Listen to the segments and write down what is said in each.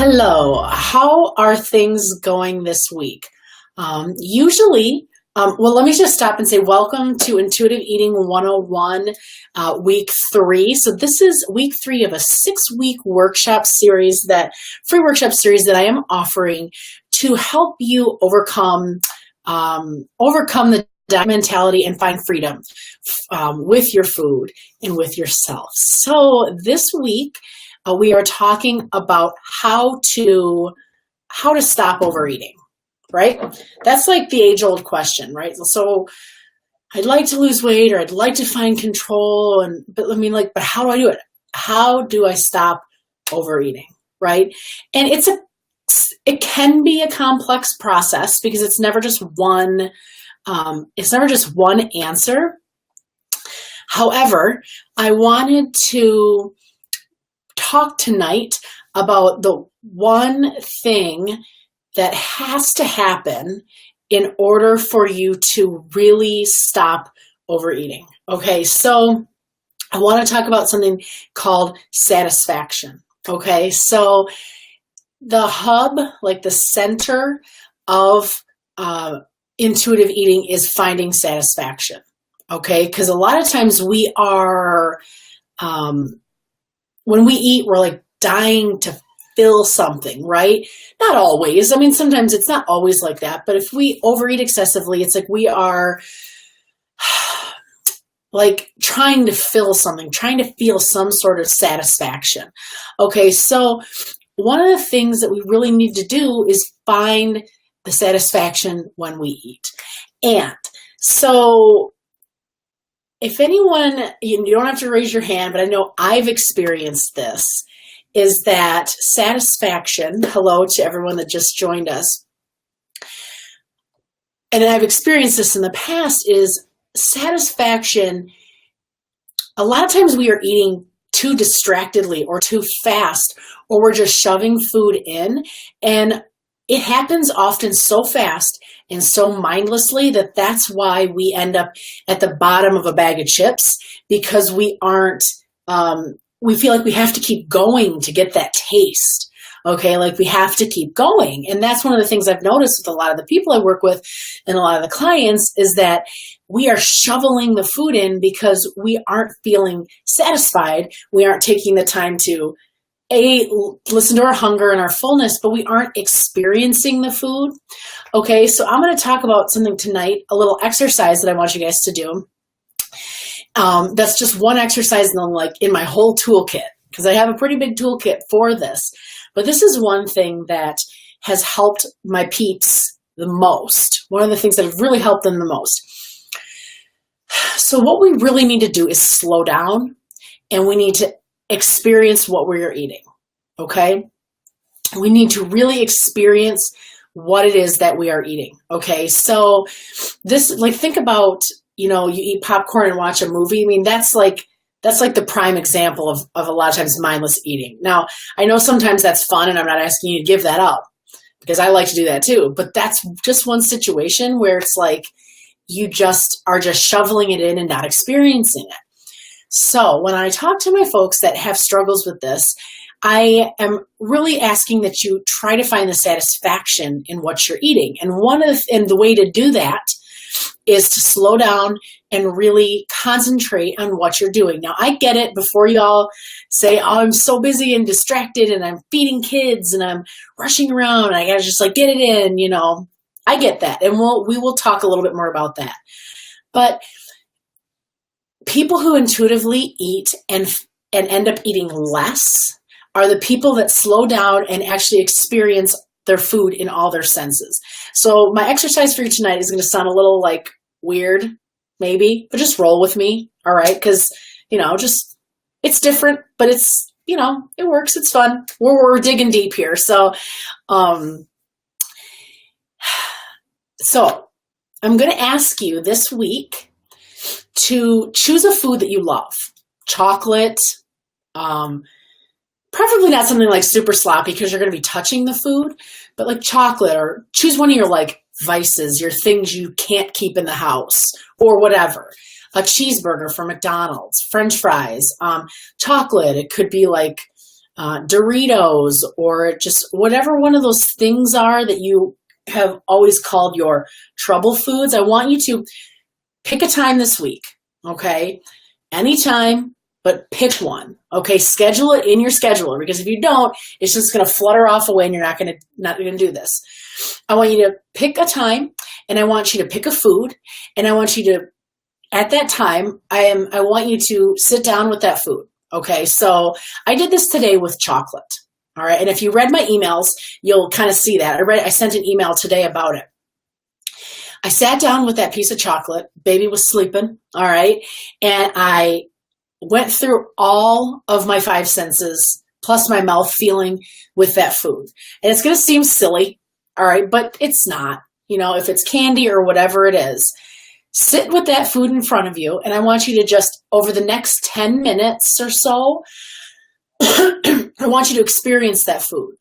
Hello, how are things going this week? Well, let me just stop and say welcome to Intuitive Eating 101, week 3. So this is week 3 of a 6-week free workshop series that I am offering to help you overcome the diet mentality and find freedom with your food and with yourself. So this week, we are talking about how to stop overeating, right? That's like the age-old question, right? So I'd like to lose weight, or I'd like to find control, but how do I do it? How do I stop overeating, right? And it can be a complex process because it's never just one answer. However, I wanted to talk tonight about the one thing that has to happen in order for you to really stop overeating. Okay, so I want to talk about something called satisfaction. Okay, so the hub, like the center of intuitive eating, is finding satisfaction. Okay, because a lot of times we are when we eat, we're like dying to fill something, right? Not always. I mean, sometimes it's not always like that. But if we overeat excessively, it's like we are like trying to fill something, trying to feel some sort of satisfaction. Okay, so one of the things that we really need to do is find the satisfaction when we eat. And so if anyone, you don't have to raise your hand, but I know I've experienced this, is that satisfaction, hello to everyone that just joined us, and I've experienced this in the past, is satisfaction, a lot of times we are eating too distractedly or too fast, or we're just shoving food in, and it happens often so fast and so mindlessly that's why we end up at the bottom of a bag of chips, because we feel like we have to keep going to get that taste. Okay, like we have to keep going. And that's one of the things I've noticed with a lot of the people I work with and a lot of the clients, is that we are shoveling the food in because we aren't feeling satisfied. We aren't taking the time to listen to our hunger and our fullness, but we aren't experiencing the food. Okay, so I'm going to talk about something tonight, a little exercise that I want you guys to do. That's just one exercise in my whole toolkit, because I have a pretty big toolkit for this. But this is one thing that has helped my peeps the most. One of the things that have really helped them the most. So what we really need to do is slow down, and we need to experience what we're eating. Okay? We need to really experience what it is that we are eating. Okay? So think about, you eat popcorn and watch a movie. I mean, that's like the prime example of a lot of times mindless eating. Now, I know sometimes that's fun, and I'm not asking you to give that up, because I like to do that too. But that's just one situation where it's like you are just shoveling it in and not experiencing it. So when I talk to my folks that have struggles with this, I am really asking that you try to find the satisfaction in what you're eating. And the way to do that is to slow down and really concentrate on what you're doing. Now, I get it. Before y'all say, oh, I'm so busy and distracted, and I'm feeding kids, and I'm rushing around, and I gotta just get it in, I get that. And we will talk a little bit more about that. But people who intuitively eat and end up eating less are the people that slow down and actually experience their food in all their senses. So my exercise for you tonight is going to sound a little weird, maybe, but just roll with me, all right? Because, it's different, but it's, it works. It's fun. We're digging deep here. So I'm going to ask you this week to choose a food that you love. Chocolate, preferably not something super sloppy, because you're going to be touching the food, but chocolate, or choose one of your vices, your things you can't keep in the house, or whatever. A cheeseburger from McDonald's, French fries, chocolate. It could be Doritos, or just whatever one of those things are that you have always called your trouble foods. I want you to pick a time this week, okay? Anytime, but pick one, okay? Schedule it in your scheduler, because if you don't, it's just going to flutter off away and you're not going to do this. I want you to pick a time, and I want you to pick a food, and I want you to, at that time, I want you to sit down with that food, okay? So I did this today with chocolate, all right? And if you read my emails, you'll kind of see that. I sent an email today about it. I sat down with that piece of chocolate. Baby was sleeping, all right? And I went through all of my five senses, plus my mouth feeling with that food. And it's going to seem silly, all right? But it's not. You know, if it's candy or whatever it is, sit with that food in front of you. And I want you to just, over the next 10 minutes or so, I want you to experience that food.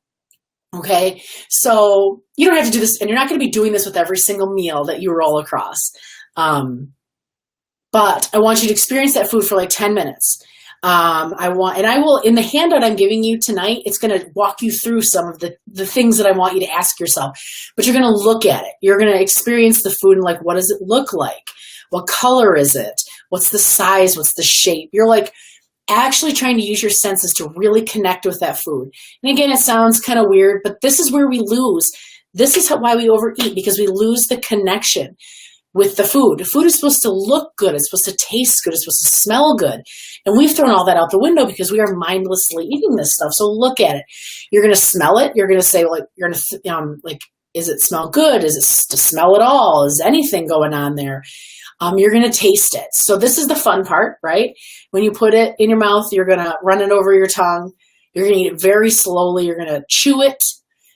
Okay, so you don't have to do this, and you're not going to be doing this with every single meal that you roll across. But I want you to experience that food for like 10 minutes. I will, in the handout I'm giving you tonight, it's going to walk you through some of the things that I want you to ask yourself. But you're going to look at it. You're going to experience the food and like, what does it look like? What color is it? What's the size? What's the shape? You're like actually trying to use your senses to really connect with that food. And again, it sounds kind of weird, but this is where we lose. This is why we overeat, because we lose the connection with the food. The food is supposed to look good. It's supposed to taste good. It's supposed to smell good. And we've thrown all that out the window because we are mindlessly eating this stuff. So look at it. You're going to smell it. You're going to say, like, you're going to, like, is it smell good? Is it to smell at all? Is anything going on there? You're going to taste it. So this is the fun part, right? When you put it in your mouth, you're going to run it over your tongue. You're going to eat it very slowly. You're going to chew it.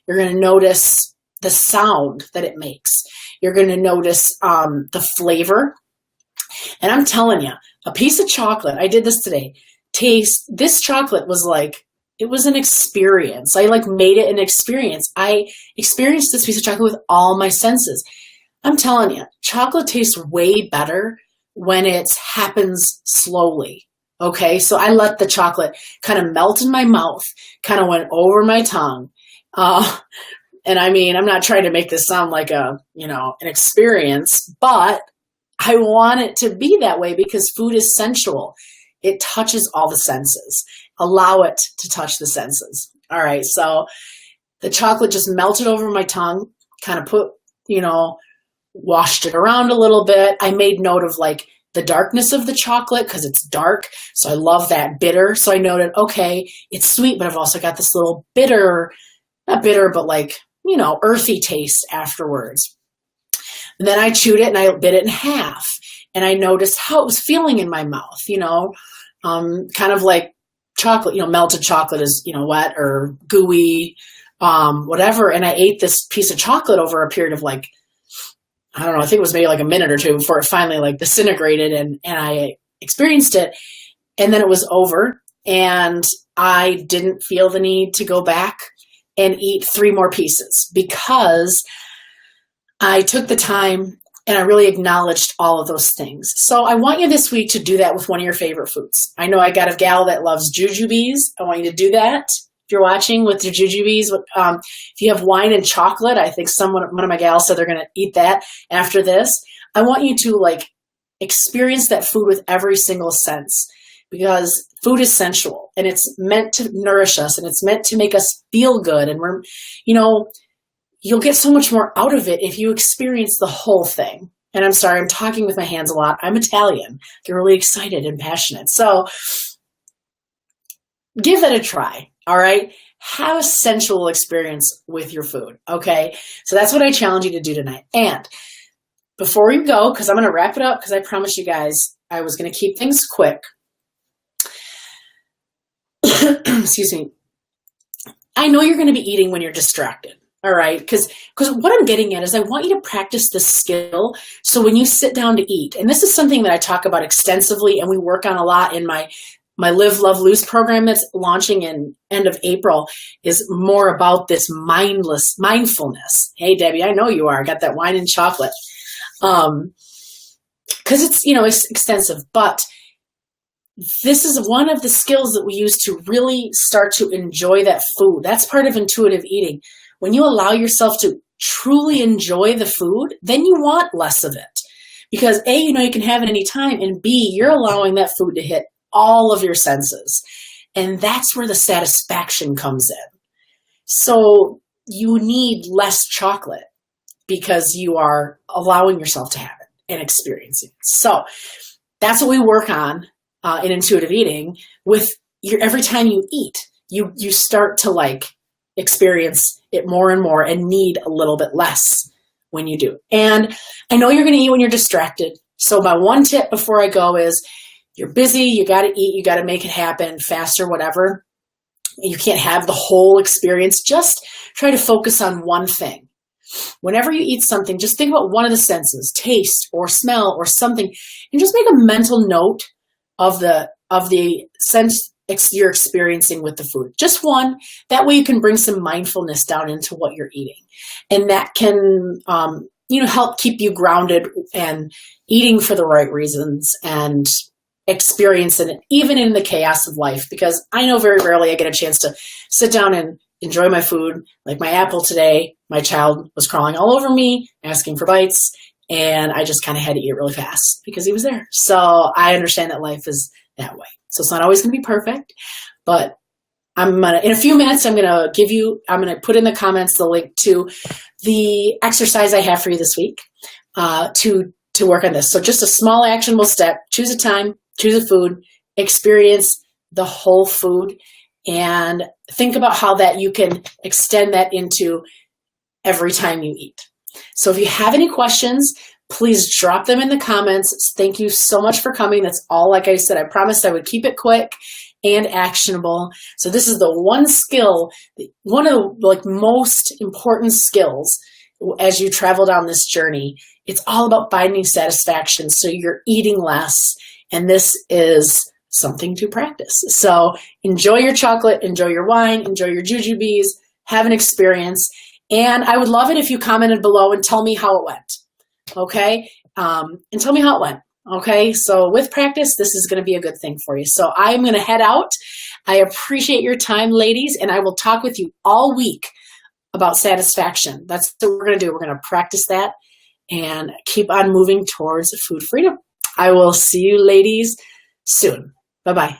You're going to notice the sound that it makes. You're going to notice the flavor. And I'm telling you, a piece of chocolate, I did this today, this chocolate was like, it was an experience. I like made it an experience. I experienced this piece of chocolate with all my senses. I'm telling you, chocolate tastes way better when it happens slowly. Okay, so I let the chocolate kind of melt in my mouth, kind of went over my tongue. And I mean, I'm not trying to make this sound like an experience, but I want it to be that way because food is sensual. It touches all the senses. Allow it to touch the senses. All right, so the chocolate just melted over my tongue, kind of washed it around a little bit. I made note of like the darkness of the chocolate because it's dark. So I love that bitter. So I noted, okay, it's sweet, but I've also got this little bitter, not bitter, but like, earthy taste afterwards. And then I chewed it and I bit it in half. And I noticed how it was feeling in my mouth, kind of like chocolate, melted chocolate is, wet or gooey, whatever. And I ate this piece of chocolate over a period of like, I don't know, I think it was maybe like a minute or two before it finally like disintegrated and I experienced it. And then it was over and I didn't feel the need to go back and eat 3 more pieces because I took the time and I really acknowledged all of those things. So I want you this week to do that with one of your favorite foods. I know I got a gal that loves jujubes. I want you to do that. If you're watching with your jujubes, if you have wine and chocolate, I think one of my gals said they're going to eat that after this. I want you to like experience that food with every single sense because food is sensual and it's meant to nourish us and it's meant to make us feel good. And we're, you'll get so much more out of it if you experience the whole thing. And I'm sorry, I'm talking with my hands a lot. I'm Italian. Get really excited and passionate. So give that a try. All right. Have a sensual experience with your food. Okay. So that's what I challenge you to do tonight. And before we go, because I'm going to wrap it up, because I promised you guys I was going to keep things quick. Excuse me. I know you're going to be eating when you're distracted. All right. Because what I'm getting at is I want you to practice this skill. So when you sit down to eat, and this is something that I talk about extensively and we work on a lot in my Live, Love, Lose program that's launching in end of April is more about this mindfulness. Hey, Debbie, I know you are. I got that wine and chocolate. Because it's, it's extensive, but this is one of the skills that we use to really start to enjoy that food. That's part of intuitive eating. When you allow yourself to truly enjoy the food, then you want less of it. Because A, you know you can have it anytime, and B, you're allowing that food to hit all of your senses. And that's where the satisfaction comes in. So you need less chocolate because you are allowing yourself to have it and experiencing it. So that's what we work on in intuitive eating. With every time you eat, you start to like experience it more and more and need a little bit less when you do. And I know you're going to eat when you're distracted. So my one tip before I go is, you're busy, you got to eat, you got to make it happen fast or whatever. You can't have the whole experience. Just try to focus on one thing. Whenever you eat something, just think about one of the senses, taste or smell or something, and just make a mental note of the sense you're experiencing with the food. Just one. That way you can bring some mindfulness down into what you're eating. And that can help keep you grounded and eating for the right reasons and experiencing it even in the chaos of life. Because I know very rarely I get a chance to sit down and enjoy my food. Like my apple today, my child was crawling all over me, asking for bites, and I just kind of had to eat it really fast because he was there. So I understand that life is that way. So it's not always going to be perfect, but in a few minutes, I'm going to put in the comments the link to the exercise I have for you this week to work on this. So just a small actionable step: choose a time, choose a food, experience the whole food, and think about how that you can extend that into every time you eat. So if you have any questions, please drop them in the comments. Thank you so much for coming. That's all. Like I said, I promised I would keep it quick and actionable. So this is the one skill, one of the most important skills as you travel down this journey. It's all about finding satisfaction. So you're eating less, and this is something to practice. So enjoy your chocolate, enjoy your wine, enjoy your jujubes, have an experience. And I would love it if you commented below and tell me how it went. Okay? And tell me how it went. Okay? So with practice, this is going to be a good thing for you. So I'm going to head out. I appreciate your time, ladies, and I will talk with you all week about satisfaction. That's what we're going to do. We're going to practice that and keep on moving towards food freedom. I will see you ladies soon. Bye-bye.